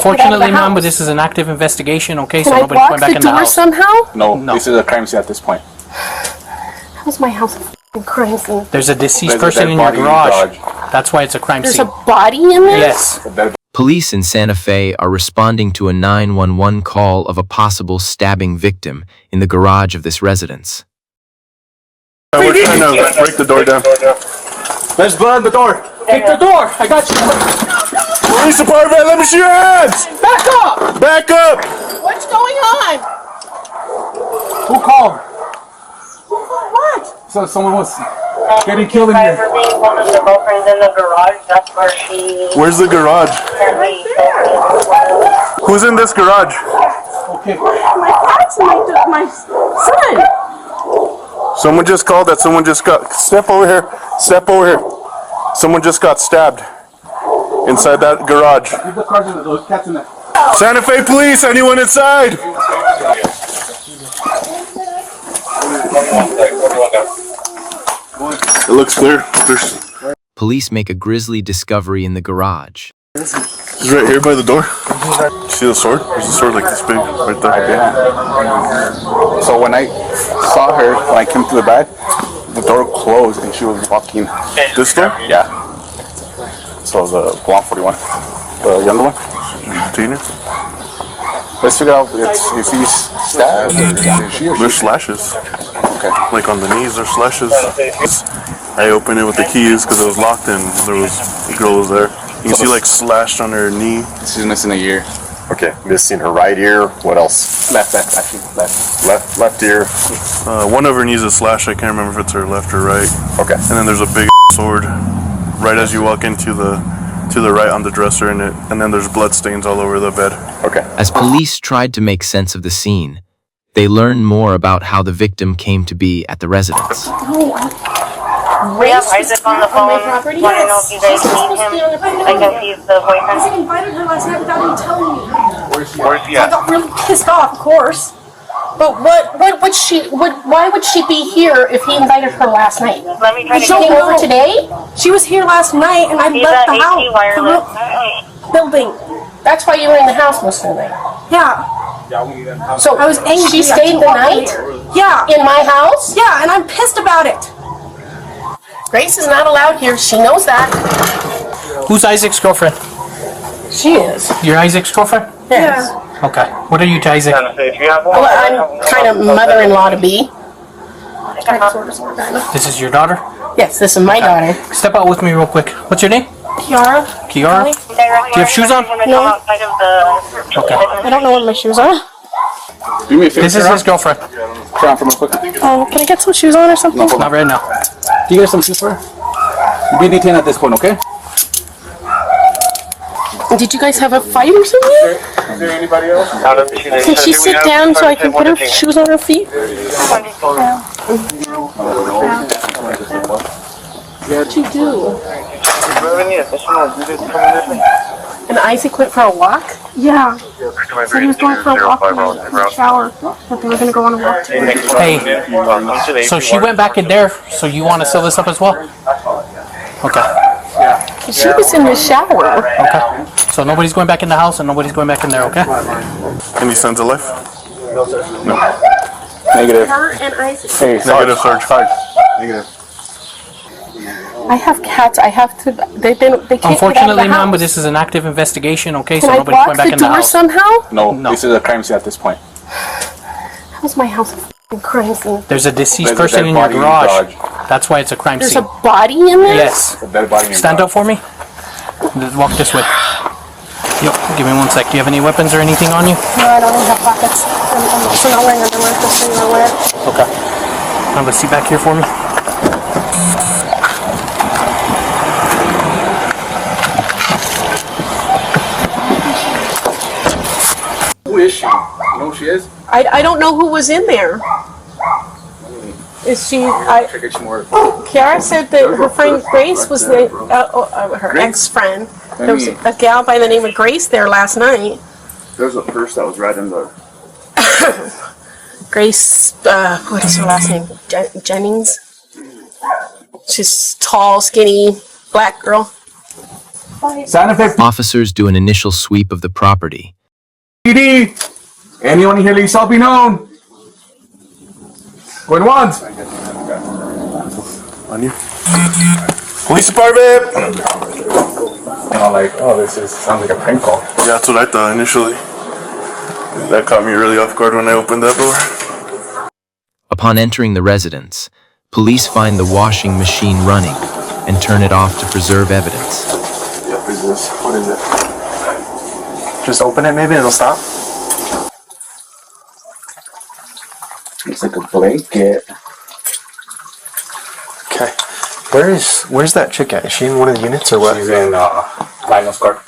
Unfortunately, ma'am, but this is an active investigation, okay? So Can nobody's going back in the house. somehow? No, this is a crime scene at this point. How's my house a f***ing crime scene? There's a deceased person in your garage. That's why it's a crime scene. There's a body in there? Yes. Police in Santa Fe are responding to a 911 call of a possible stabbing victim in the garage of this residence. We're trying to break the door down. There's blood on the door. Take the door! I got you! Police department, let me see your hands! Back up! Back up! What's going on? Who called? What? So someone was getting killed in here. One of the girlfriends in the garage. That's where she. Where's the garage? Who's in this garage? Okay. My cat's my son. Someone just called that someone just got... Step over here. Step over here. Someone just got stabbed inside that garage. Leave the cars in there. Those cats in there. Santa Fe police, anyone inside? It looks clear. Police make a grisly discovery in the garage. He's right here by the door. See the sword? There's a sword like this big right there. So when I saw her, when I came to the back, the door closed and she was walking. This door? Yeah. So the blonde 41, the younger one. Tina? Let's figure out if he's stabbed or she or There's slashes. Okay. Like on the knees, there's slashes. I opened it with the keys because it was locked and there was a girl was there. You can see like slashed on her knee. She's missing a ear. Okay, missing her right ear. What else? Left, actually, left. Left ear. One of her knees is slashed. I can't remember if it's her left or right. Okay. And then there's a big sword right as you walk into the right on the dresser in it. And then there's blood stains all over the bed. Okay. As police tried to make sense of the scene, they learned more about how the victim came to be at the residence. We have Isaac on the phone. Want to know if you guys need him? I guess he's the boyfriend. I invited her last night without even telling me. Where's he I at? got really pissed off, of course. But why would she be here if he invited her last night? Let me try Did to she get come over today? She was here last night and I He's left at the AT house. Wireless. The building. That's why you were in the house most of the night. Yeah. So I was angry. she stayed the night Yeah. in my house? Yeah, and I'm pissed about it. Grace is not allowed here. She knows that. Who's Isaac's girlfriend? She is. You're Isaac's girlfriend? Yes. Okay. What are you to Isaac? Well, I'm kind of mother-in-law to be. This is your daughter? Yes, this is my daughter. Step out with me real quick. What's your name? Kiara. Kiara? Do you have shoes on? No. Okay. I don't know what my shoes are. Do me a favor. This is his girlfriend. Try on for me quick. Oh, can I get some shoes on or something? Not right now. Do you get some shoes for her? Be detained at this point, okay? Did you guys have a fight or something? Is there anybody else? Can she sit down so I can put her shoes on her feet? What'd you do? And Isaac went for a walk? Yeah. Said he was going for a walk in the shower. That they were going to go on a walk together. Hey, so she went back in there, so you want to seal this up as well? Okay. She was in the shower. Okay. So nobody's going back in the house and nobody's going back in there, okay? Any signs of life? No. Negative. Her and Isaac. Hey, Negative, Sarge. Negative. I have cats. I have to. They can't Unfortunately, get out of the ma'am, house. but this is an active investigation, okay? So Can I nobody's going lock back the in the door house. somehow? No, No. this is a crime scene at this point. How's my house a f***ing crime scene? There's a deceased There's a person dead in your body in the garage. garage. That's why it's a crime There's scene. a body in there? Yes. A dead body in Stand the up for me. Just walk this way. Yep, give me 1 sec. Do you have any weapons or anything on you? No, I don't have pockets. I'm also not wearing underwear. Just so you're aware. Okay. Have a seat back here for me. Who is she? You know who she is? I don't know who was in there. Is she? Kiara said that her friend Grace was her ex-friend. There was a gal by the name of Grace there last night. There's a purse that was right in the... Grace, what is her last name? Jennings. She's tall, skinny, black girl. Santa Fe Officers do an initial sweep of the property. PD. Anyone here leave shall be known. Going once. On you. Police department! Like, oh, sounds like a prank call. Yeah, that's what I thought initially. That caught me really off guard when I opened that door. Upon entering the residence, police find the washing machine running and turn it off to preserve evidence. Yep, is this? What is it? Just open it, maybe it'll stop. It's like a blanket. Okay. Where's that chick at? Is she in one of the units or what? She's in Lionel's car.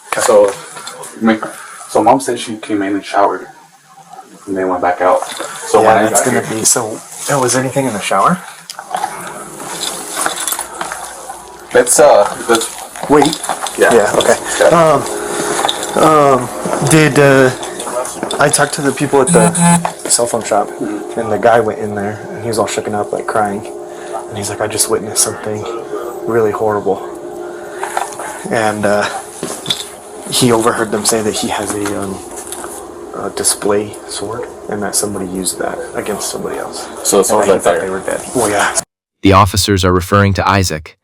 Okay. So mom said she came in and showered, and then went back out. So yeah, when that's gonna be so. Oh, was there anything in the shower? let's Wait. Yeah. Okay. Did I talked to the people at the cell phone shop, and the guy went in there, and he was all shooken up, like crying, and he's like, "I just witnessed something really horrible," and he overheard them say that he has a display sword, and that somebody used that against somebody else. So it sounds like they were dead. Oh yeah. The officers are referring to Isaac,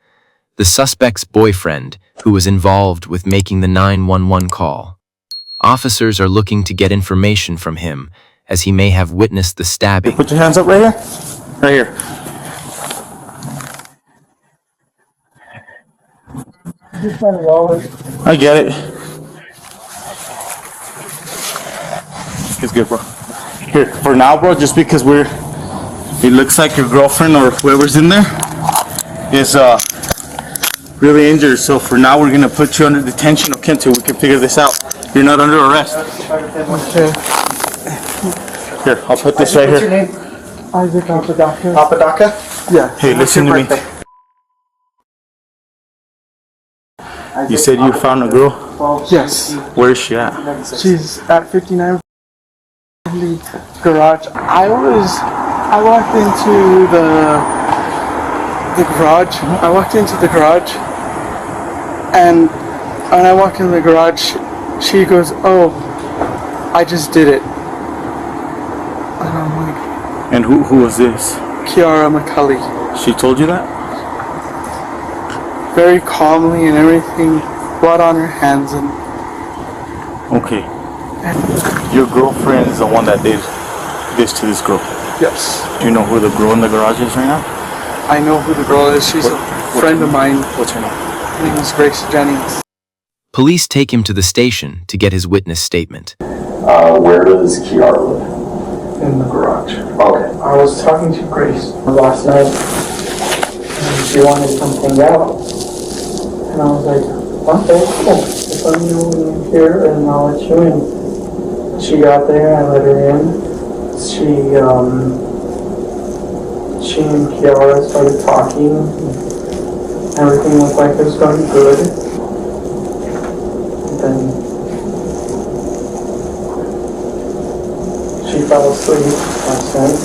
the suspect's boyfriend who was involved with making the 911 call. Officers are looking to get information from him as he may have witnessed the stabbing. Put your hands up right here. Right here. I get it. It's good, bro. Here, for now, bro, just because it looks like your girlfriend or whoever's in there is really injured. So for now, we're gonna put you under detention, okay, until we can figure this out. You're not under arrest. Okay. Here, I'll put this right What's here. your name? Isaac Apodaca. Apodaca? Yeah. Hey, listen to me. You said you found a girl? Yes. Where is she at? She's at 59 in the garage. I walked into the garage. I walked into the garage, and when I walked into the garage, she goes, "Oh, I just did it." And I'm like, And who was this? Kiara McCulley. She told you that? Very calmly and everything, blood on her hands, and Okay. Your girlfriend is the one that did this to this girl. yes, Do you know who the girl in the garage is right now? I know who the girl is. She's a friend of mine. What's her name? Her name is Grace Jennings. Police take him to the station to get his witness statement. Where does Kiara live? In the garage. Okay. I was talking to Grace last night, and she wanted something out. And I was like, okay, cool. Just let me know when you're here, and I'll let you in. She got there, I let her in. She and Kiara started talking. Everything looked like it was going good. And then she fell asleep last night.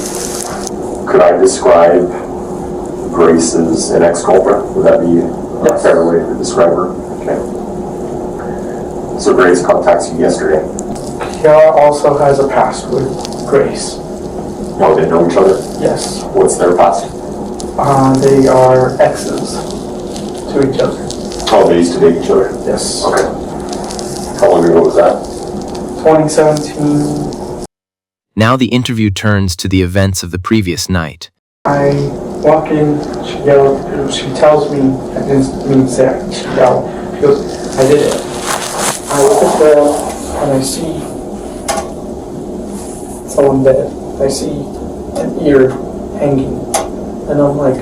Could I describe Grace as an ex-culprit? Would that be a fair way to describe her? Okay. So Grace contacts you yesterday. Kiara also has a past with Grace. Y'all didn't know each other? Yes. What's their past? They are exes to each other. Oh, they used to date each other? Yes. Okay. How long ago was that? 2017. Now the interview turns to the events of the previous night. I walk in, she tells me, I didn't mean to say it, she yelled, she goes, I did it. I look at the, and I see someone dead. I see an ear hanging, and I'm like,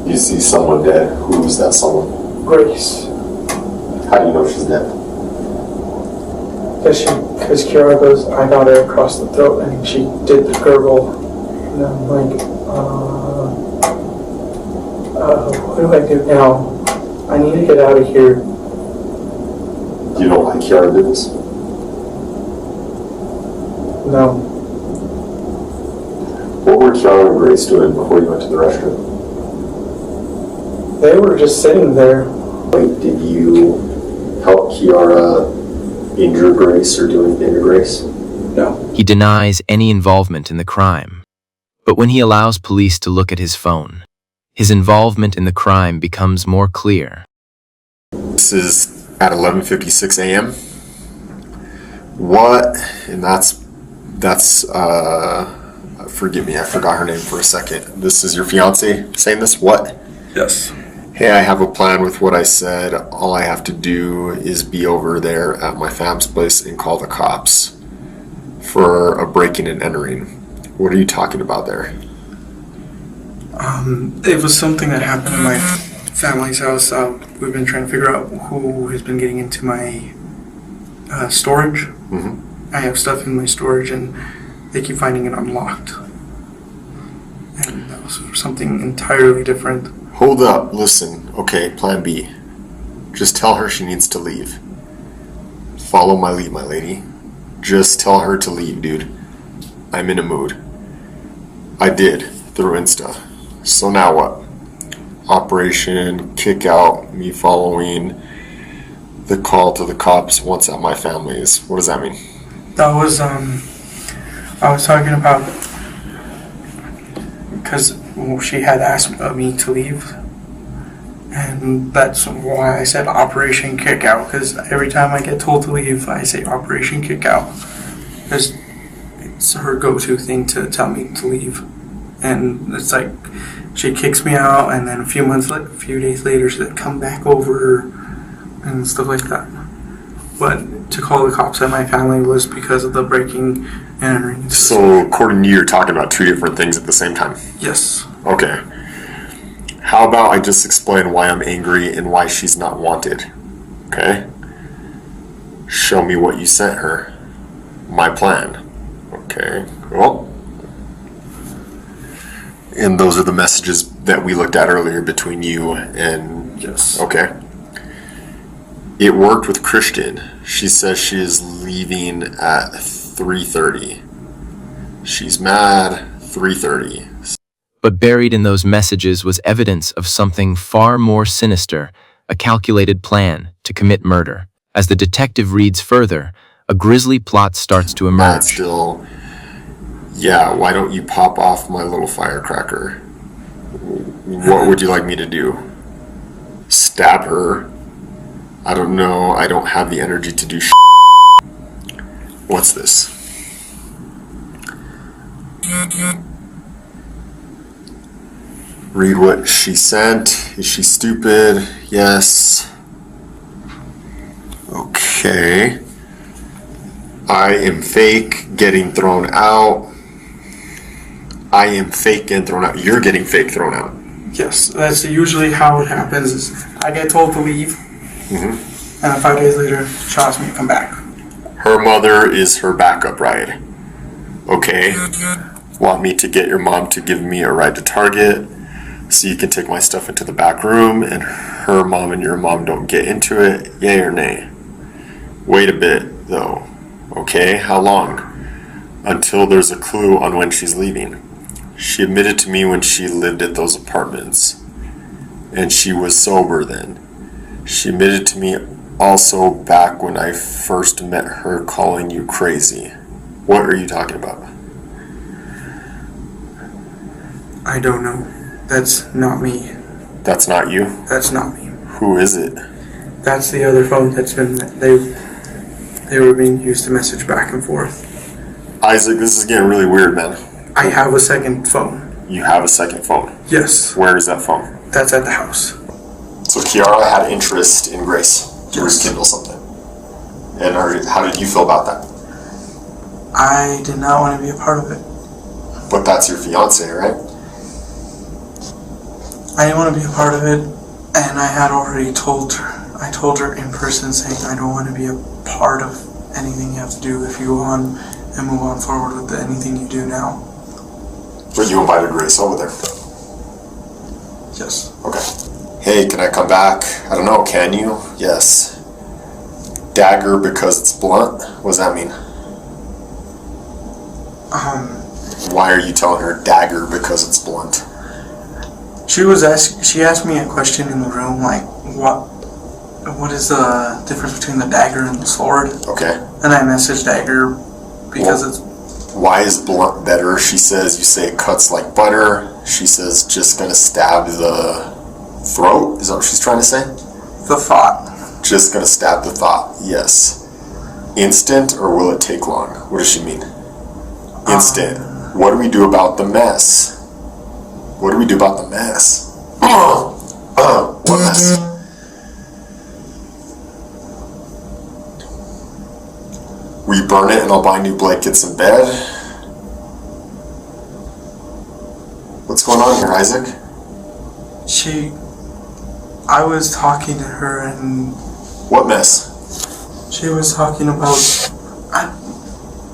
You see someone dead. Who's that someone? Grace. How do you know she's dead? Because Kiara goes, I got her across the throat, and she did the gurgle, and I'm like, what do I do now? I need to get out of here. You don't think Kiara did this? No. What were Kiara and Grace doing before you went to the restroom? They were just sitting there. Wait, did you help Kiara injure Grace or do anything to Grace? No. He denies any involvement in the crime. But when he allows police to look at his phone, his involvement in the crime becomes more clear. This is at 11:56 a.m. What, and that's, forgive me, I forgot her name for a second. This is your fiance saying this? What? Yes. Hey, I have a plan with what I said. All I have to do is be over there at my fam's place and call the cops for a breaking and entering. What are you talking about there? It was something that happened in my family's house. We've been trying to figure out who has been getting into my storage. Mm-hmm. I have stuff in my storage and they keep finding it unlocked. And that was something entirely different. Hold up, listen. Okay, plan B. Just tell her she needs to leave. Follow my lead, my lady. Just tell her to leave, dude. I'm in a mood. I did, through Insta. So now what? Operation kick out, me following the call to the cops once at my family's. What does that mean? That was, I was talking about, because she had asked me to leave, and that's why I said Operation Kick Out, because every time I get told to leave, I say Operation Kick Out, because it's her go-to thing to tell me to leave, and it's like, she kicks me out, and then a few days later, she'll come back over, and stuff like that. But to call the cops at my family was because of the breaking and entering. So according to you, you're talking about two different things at the same time? Yes. Okay. How about I just explain why I'm angry and why she's not wanted? Okay? Show me what you sent her. My plan. Okay, cool. And those are the messages that we looked at earlier between you and... Yes. Okay. It worked with Christian. She says she is leaving at 3:30. She's mad, 3:30. But buried in those messages was evidence of something far more sinister, a calculated plan to commit murder. As the detective reads further, a grisly plot starts to emerge. Still, yeah, why don't you pop off my little firecracker? What would you like me to do? Stab her? I don't know. I don't have the energy to do What's this? Read what she sent. Is she stupid? Yes. Okay. I am fake getting thrown out. I am fake getting thrown out. You're getting fake thrown out. Yes, that's usually how it happens. Is I get told to leave, and 5 days later, she asks me to come back. Her mother is her backup ride. Okay. Want me to get your mom to give me a ride to Target so you can take my stuff into the back room and her mom and your mom don't get into it? Yay or nay? Wait a bit, though. Okay, how long? Until there's a clue on when she's leaving. She admitted to me when she lived at those apartments. And she was sober then. She admitted to me also back when I first met her calling you crazy. What are you talking about? I don't know. That's not me. That's not you? That's not me. Who is it? That's the other phone that's been... They were being used to message back and forth. Isaac, this is getting really weird, man. I have a second phone. You have a second phone? Yes. Where is that phone? That's at the house. So Kiara had interest in Grace to rekindle something. And how did you feel about that? I did not want to be a part of it. But that's your fiance, right? I didn't want to be a part of it, and I had already told her. I told her in person saying I don't want to be a part of anything you have to do if you go on and move on forward with anything you do now. But you invited Grace over there? Yes. Okay. Hey, can I come back? I don't know, can you? Yes. Dagger because it's blunt? What does that mean? Why are you telling her dagger because it's blunt? She asked me a question in the room, like, what is the difference between the dagger and the sword? Okay. And I messaged dagger because it's... Why is blunt better? She says you say it cuts like butter. She says just gonna stab the throat. Is that what she's trying to say? The thought. Just gonna stab the thought. Yes. Instant or will it take long? What does she mean? Instant. What do we do about the mess? What do we do about the mess? What mess? We burn it and I'll buy new blankets and bed. What's going on here, Isaac? I was talking to her and... What mess? She was talking about...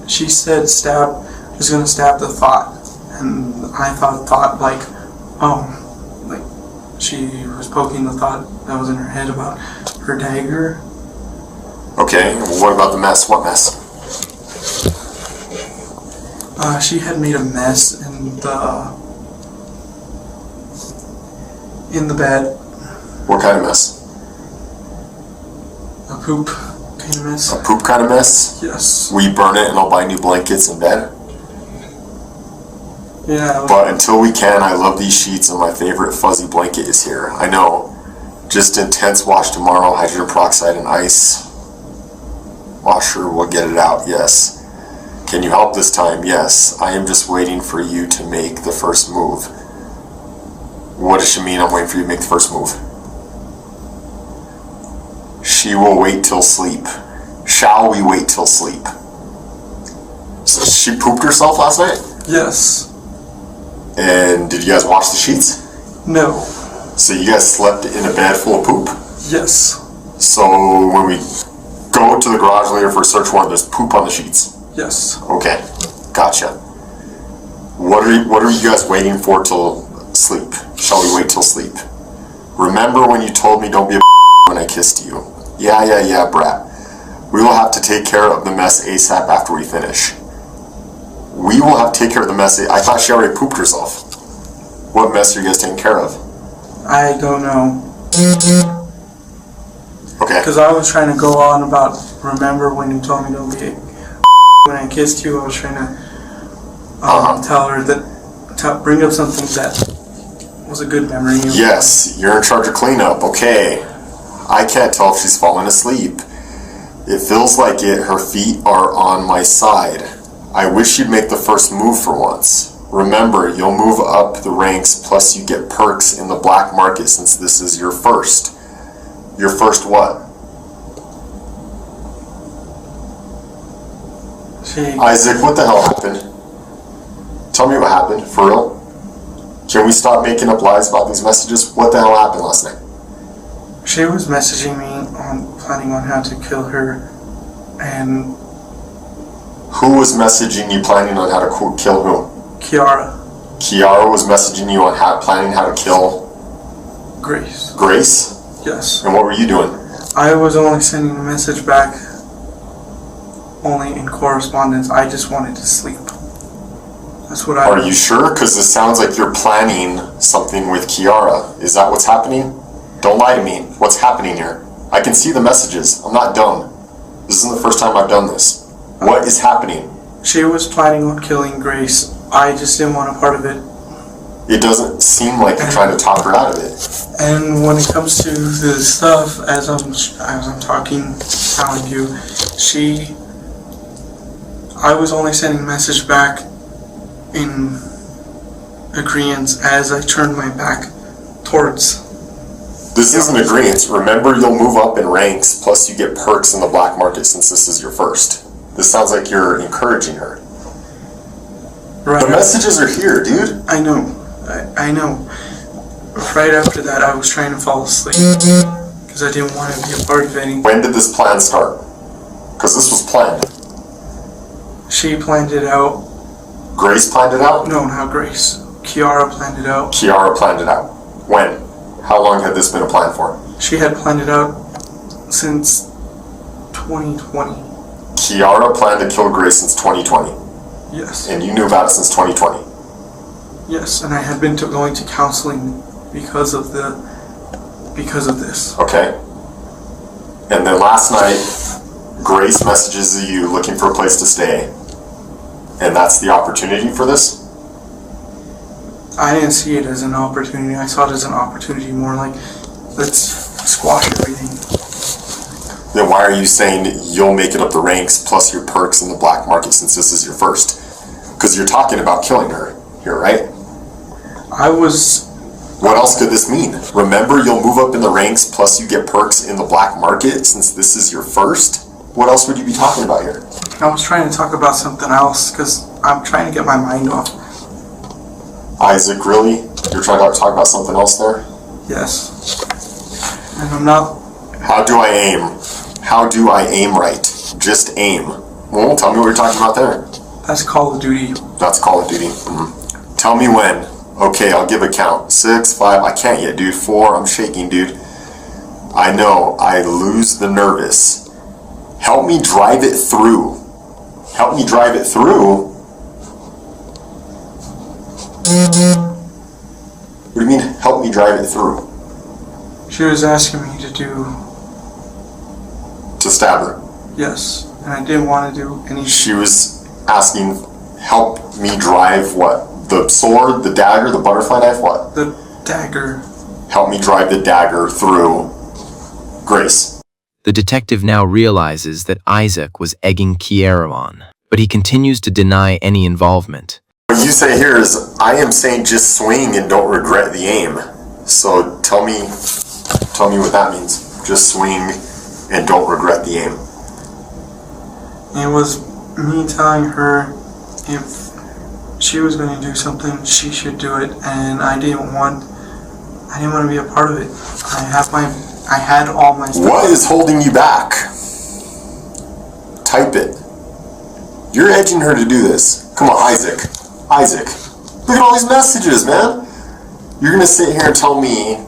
she said was gonna stab the thought. And I thought like, she was poking the thought that was in her head about her dagger. Okay, what about the mess? What mess? She had made a mess in the bed. What kind of mess? A poop kind of mess. A poop kind of mess? Yes. We burn it and I'll buy new blankets and bed? Yeah. But until we can, I love these sheets and my favorite fuzzy blanket is here. I know. Just intense wash tomorrow, hydrogen peroxide and ice. Washer will get it out, yes. Can you help this time? Yes. I am just waiting for you to make the first move. What does she mean I'm waiting for you to make the first move? She will wait till sleep. Shall we wait till sleep? So she pooped herself last night? Yes. And did you guys wash the sheets? No. So you guys slept in a bed full of poop? Yes. So when we go to the garage later for a search warrant, there's poop on the sheets? Yes. Okay, gotcha. What are you guys waiting for till sleep? Shall we wait till sleep? Remember when you told me don't be a when I kissed you? Yeah, brat. We will have to take care of the mess ASAP after we finish. We will have to take care of the mess. I thought she already pooped herself. What mess are you guys taking care of? I don't know. Okay. Because I was trying to go on about, remember when you told me don't be a when I kissed you, I was trying to tell her that, bring up something that was a good memory. Yes, you're in charge of cleanup. Okay. I can't tell if she's fallen asleep. It feels like it. Her feet are on my side. I wish you'd make the first move for once. Remember, you'll move up the ranks, plus you get perks in the black market since this is your first. Your first what? Isaac, what the hell happened? Tell me what happened, for real? Can we stop making up lies about these messages? What the hell happened last night? She was messaging me on planning on how to kill her, and... Who was messaging you planning on how to kill whom? Kiara. Kiara was messaging you on planning how to kill... Grace. Grace? Yes. And what were you doing? I was only sending a message back, only in correspondence. I just wanted to sleep. That's what I... Are you sure? Because it sounds like you're planning something with Kiara. Is that what's happening? Don't lie to me. What's happening here? I can see the messages. I'm not dumb. This isn't the first time I've done this. What is happening? She was planning on killing Grace. I just didn't want a part of it. It doesn't seem like you're trying to talk her out of it. And when it comes to the stuff, as I'm talking, telling you, I was only sending a message back in agreement as I turned my back towards. This isn't agreement. Remember, you'll move up in ranks, plus you get perks in the black market since this is your first. This sounds like you're encouraging her. Right. The messages are here, dude. I know. I know. Right after that, I was trying to fall asleep because I didn't want to be a part of any. When did this plan start? Because this was planned. She planned it out. Grace planned it out? No, not Grace. Kiara planned it out. Kiara planned it out. When? How long had this been a plan for? She had planned it out since 2020. Kiara planned to kill Grace since 2020. Yes. And you knew about it since 2020. Yes, and I had been going to counseling because of this. Okay. And then last night, Grace messages you looking for a place to stay. And that's the opportunity for this? I didn't see it as an opportunity. I saw it as an opportunity more like, let's squash everything. Then why are you saying you'll make it up the ranks plus your perks in the black market since this is your first? Because you're talking about killing her here, right? What else could this mean? Remember, you'll move up in the ranks plus you get perks in the black market since this is your first? What else would you be talking about here? I was trying to talk about something else because I'm trying to get my mind off. Isaac, really? You're trying to talk about something else there? Yes. And I'm not... How do I aim? How do I aim right? Just aim. Well, tell me what you're talking about there. That's Call of Duty. That's Call of Duty. Tell me when. Okay, I'll give a count. 6, 5, I can't yet, dude. 4, I'm shaking, dude. I know, I lose the nervous. Help me drive it through. Help me drive it through? What do you mean, help me drive it through? She was asking me to do... To stab her? Yes, and I didn't want to do anything. She was asking, help me drive what? The sword, the dagger, the butterfly knife, what? The dagger. Help me drive the dagger through Grace. The detective now realizes that Isaac was egging Kiara on, but he continues to deny any involvement. What you say here is, I am saying just swing and don't regret the aim. So tell me what that means. Just swing and don't regret the aim. It was me telling her if she was going to do something, she should do it, and I didn't want to be a part of it. I had all my stuff. What is holding you back? Type it. You're edging her to do this. Come on, Isaac. Look at all these messages, man. You're gonna sit here and tell me,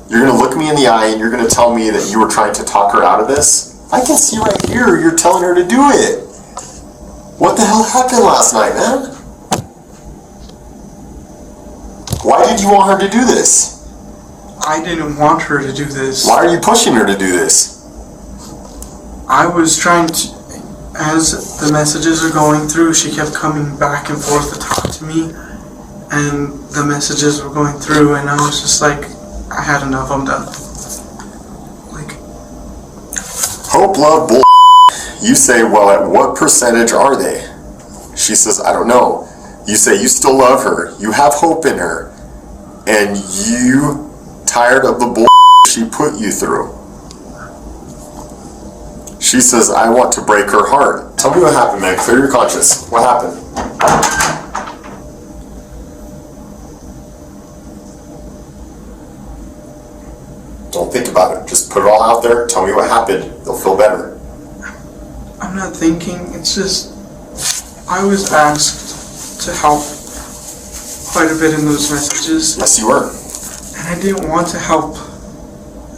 you're gonna look me in the eye and you're gonna tell me that you were trying to talk her out of this? I can see right here you're telling her to do it. What the hell happened last night, man? Why did you want her to do this? I didn't want her to do this. Why are you pushing her to do this? I was trying to, as the messages are going through, she kept coming back and forth to talk to me, and the messages were going through, and I was just like, I had enough, I'm done. Like, hope, love, bull. You say, well, at what percentage are they? She says, I don't know. You say you still love her, you have hope in her, and you tired of the bull she put you through. She says, I want to break her heart. Tell me what happened, man. Clear your conscience. What happened? Don't think about it. Just put it all out there. Tell me what happened. They'll feel better. I'm not thinking. It's just, I was asked to help quite a bit in those messages. Yes, you were. And I didn't want to help.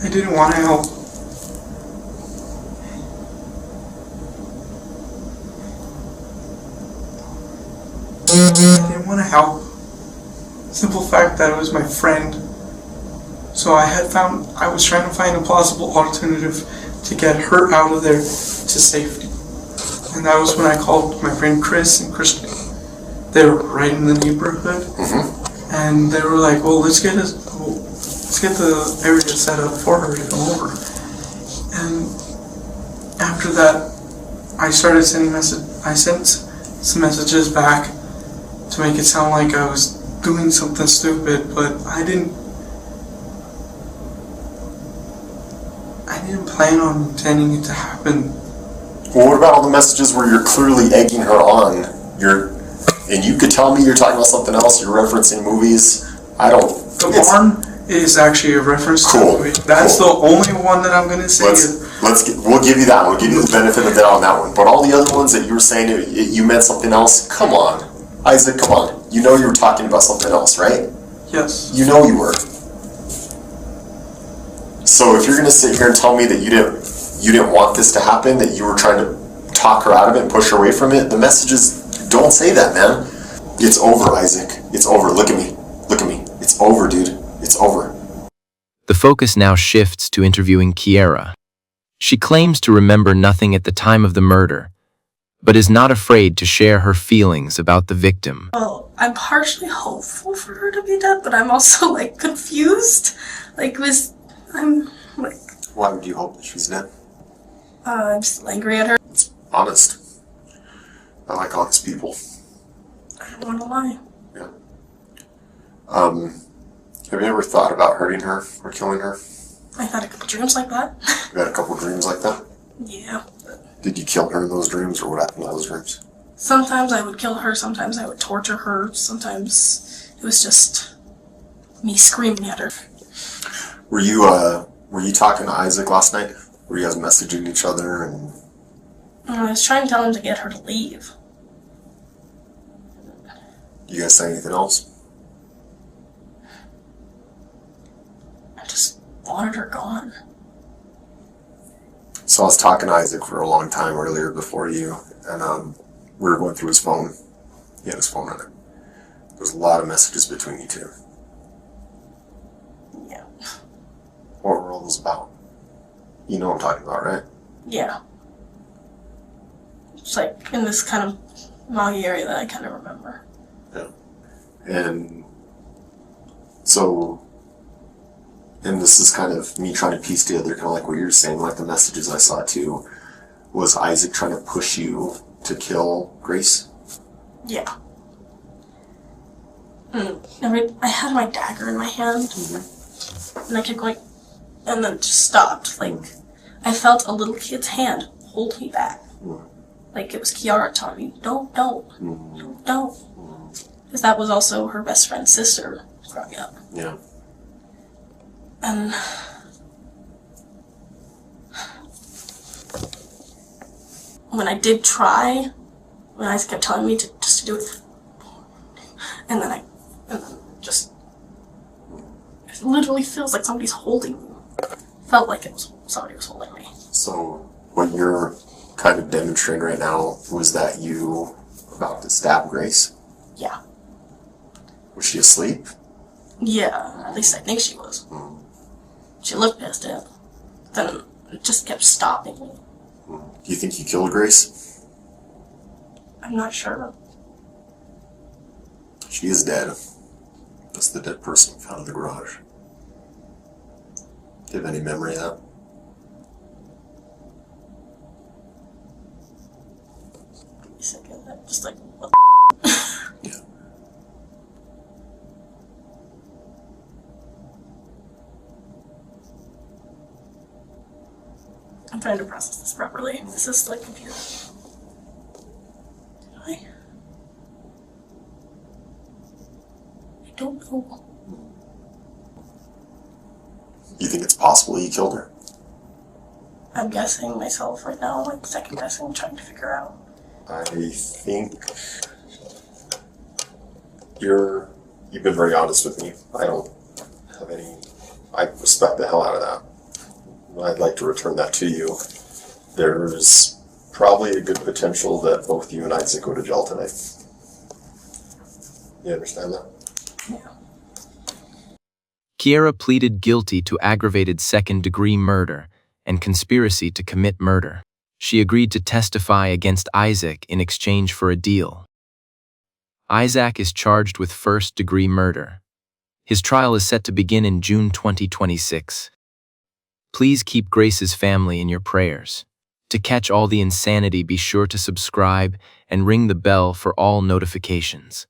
I didn't want to help. I didn't want to help. Simple fact that it was my friend. So I was trying to find a plausible alternative to get her out of there to safety. And that was when I called my friend Chris and Christian. They were right in the neighborhood. And they were like, well, let's get the area set up for her to come over. And after that, I started sending I sent some messages back to make it sound like I was doing something stupid, but I didn't plan on intending it to happen. Well, what about all the messages where you're clearly egging her on? And you could tell me you're talking about something else, you're referencing movies. The barn is actually a reference to a movie. That's the only one that I'm going to say. We'll give you that one. We'll give you the benefit of the doubt on that one. But all the other ones that you were saying, you meant something else? Come on. Isaac, come on. You know you were talking about something else, right? Yes. You know you were. So if you're going to sit here and tell me that you didn't want this to happen, that you were trying to talk her out of it and push her away from it, the messages don't say that, man. It's over, Isaac. It's over. Look at me. It's over, dude. It's over. The focus now shifts to interviewing Kiara. She claims to remember nothing at the time of the murder, but is not afraid to share her feelings about the victim. Well, I'm partially hopeful for her to be dead, but I'm also, like, confused. I'm, like... Why would you hope that she's dead? I'm still angry at her. It's honest. I like honest people. I don't want to lie. Yeah. Have you ever thought about hurting her or killing her? I've had a couple dreams like that. You had a couple dreams like that? Yeah. Did you kill her in those dreams, or what happened in those dreams? Sometimes I would kill her, sometimes I would torture her, sometimes it was just me screaming at her. Were you talking to Isaac last night? Were you guys messaging each other and... I was trying to tell him to get her to leave. You guys say anything else? I just wanted her gone. So I was talking to Isaac for a long time earlier before you, and we were going through his phone. He had his phone on it. There was a lot of messages between you two. Yeah. What were all those about? You know what I'm talking about, right? Yeah. It's like in this kind of foggy area that I kind of remember. Yeah. And so, and this is kind of me trying to piece together kind of like what you're saying, like the messages I saw too. Was Isaac trying to push you to kill Grace? Yeah. I had my dagger in my hand, and I kept going, and then just stopped. Like, I felt a little kid's hand hold me back. Like it was Kiara telling me, don't. Because that was also her best friend's sister growing up. Yeah. And when I did try, when Isaac kept telling me to just to do it, and then just, it literally feels like somebody's holding me. Felt like it was somebody was holding me. So what you're kind of demonstrating right now, was that you about to stab Grace? Yeah. Was she asleep? Yeah, at least I think she was. She looked pissed at it. Then it just kept stopping me. Do you think you killed Grace? I'm not sure. She is dead. That's the dead person found in the garage. Do you have any memory of that? Give me a second. I'm just like, what Yeah. I'm trying to process this properly. This is like computer. I don't know. You think it's possible you killed her? I'm guessing myself right now, like second guessing, trying to figure out. I think you've been very honest with me. I don't have any, I respect the hell out of that. I'd like to return that to you. There's probably a good potential that both you and Isaac go to jail tonight. You understand that? Yeah. Kiara pleaded guilty to aggravated second-degree murder and conspiracy to commit murder. She agreed to testify against Isaac in exchange for a deal. Isaac is charged with first-degree murder. His trial is set to begin in June 2026. Please keep Grace's family in your prayers. To catch all the insanity, be sure to subscribe and ring the bell for all notifications.